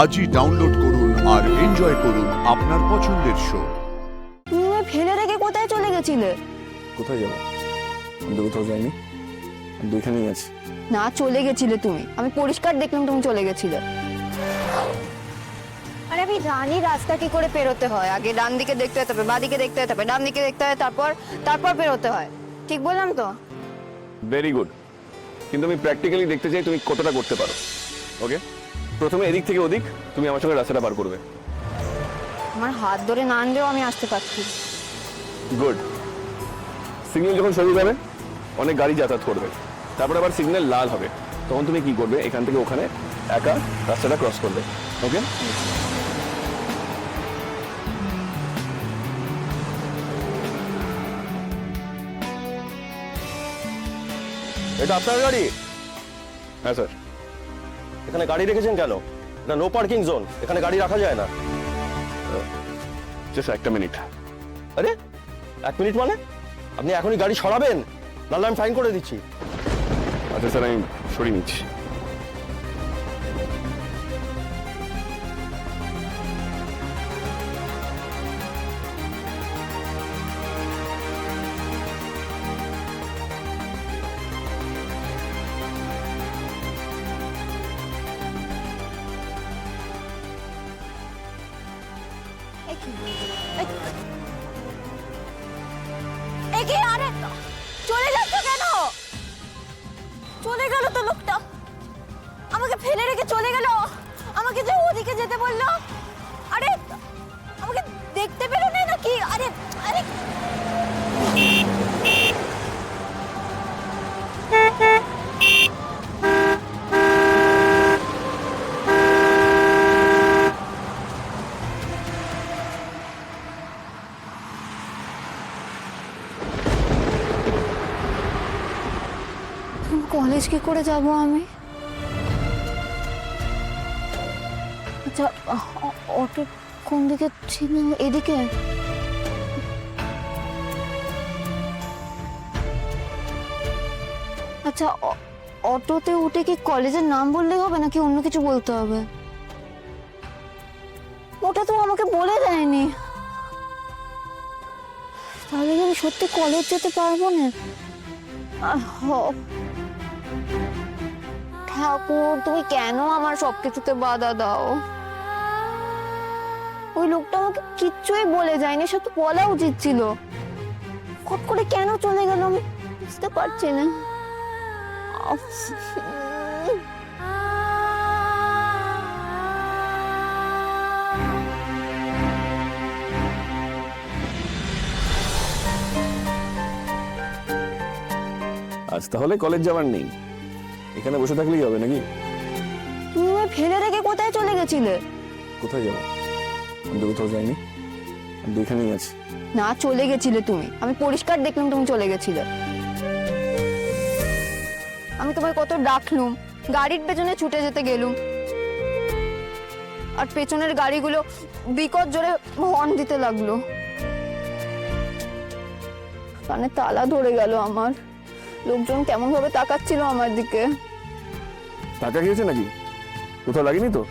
আজই ডাউনলোড করুন আর এনজয় করুন আপনার পছন্দের শো। তুমি আমায় ফেলে রেখে কোথায় চলে গেছিলে? কোথায় যাবো? আমি তো কোথাও যাইনি, আমি তো এখানেই আছি। না, চলে গেছিলে তুমি, আমি পরিষ্কার দেখলাম তুমি চলে গেছিলে। আরে আমি জানি রাস্তা কি করে পেরোতে হয়, আগে ডান দিকে দেখতে হতে হবে, বাঁ দিকে দেখতে হতে হবে, ডান দিকে দেখতে হয়, তারপর পেরোতে হয়। ঠিক বললাম তো? ভেরি গুড, কিন্তু আমি প্র্যাকটিক্যালি দেখতে চাই তুমি কতটা করতে পারো। ওকে, প্রথমে এদিক থেকে ওদিক তুমি আমার সঙ্গে রাস্তাটা পার করবে। আমার হাত ধরে না আনলেও আমি আসতে পারছি। গুড। সিগন্যাল যখন সবুজ হবে অনেক গাড়ি যাতায়াত করবে, তারপর আবার সিগন্যাল লাল হবে, তখন তুমি কি করবে? এখান থেকে ওখানে একা রাস্তাটা ক্রস করবে। ওকে, এটা আপনার গাড়ি? হ্যাঁ স্যার। এখানে গাড়ি রেখেছেন কেন? এটা নো পার্কিং জোন, এখানে গাড়ি রাখা যায় না। জাস্ট একটা মিনিট। আরে 1 মিনিট মানে? আপনি এখনই গাড়ি সরাবেন, নাহলে আমি ফাইন করে দিচ্ছি। আচ্ছা স্যার, আমি সরিয়ে নিচ্ছি। একে আরে চলে যাচ্ছ কেন? চলে গেল তো লোকটা, আমাকে ফেলে রেখে চলে গেল, আমাকে যে ওদিকে যেতে বললো। আরে আমাকে দেখতে পেলো না নাকি? আরে আরে কলেজ কি করে যাব আমি? আচ্ছা, অটো কোন দিকে ছিল? এদিকে? আচ্ছা, অটোতে উঠে কি কলেজের নাম বললেই হবে নাকি অন্য কিছু বলতে হবে? ওটা তো আমাকে বলে দেয়নি, তাহলে কি আমি সত্যি কলেজ যেতে পারবো না? ঠাকুর, তুমি কেন আমার সবকিছুতে বাধা দাও? ওই লোকটা আমাকে কিচ্ছুই বলে যায়নি, সব তো বলা উচিত ছিল। কট করে কেন চলে গেল আমি বুঝতে পারছি না। আজ তাহলে কলেজ যাওয়ার নেই, এখানে বসে থাকলেই হবে নাকি? তুমি আমায় ফেলে রেখে কোথায় চলে গেছিলে? কোথায় যাবো? আমি তো কোথাও যাইনি, আমি তো এখানেই আছি। না, চলে গেছিলে তুমি, আমি পরিষ্কার দেখলাম তুমি চলে গেছিলে। আমি তোমায় কত ডাকলুম, গাড়ির পেছনে ছুটে যেতে গেলুম, আর পেছনের গাড়িগুলো বিকট জোরে হর্ন দিতে লাগলো। কানে তালা ধরে গেল আমার, লোকজন কেমন ভাবে তাকাচ্ছিল আমার দিকে। টাকা গিয়েছে নাকি? কোথাও লাগেনি তো?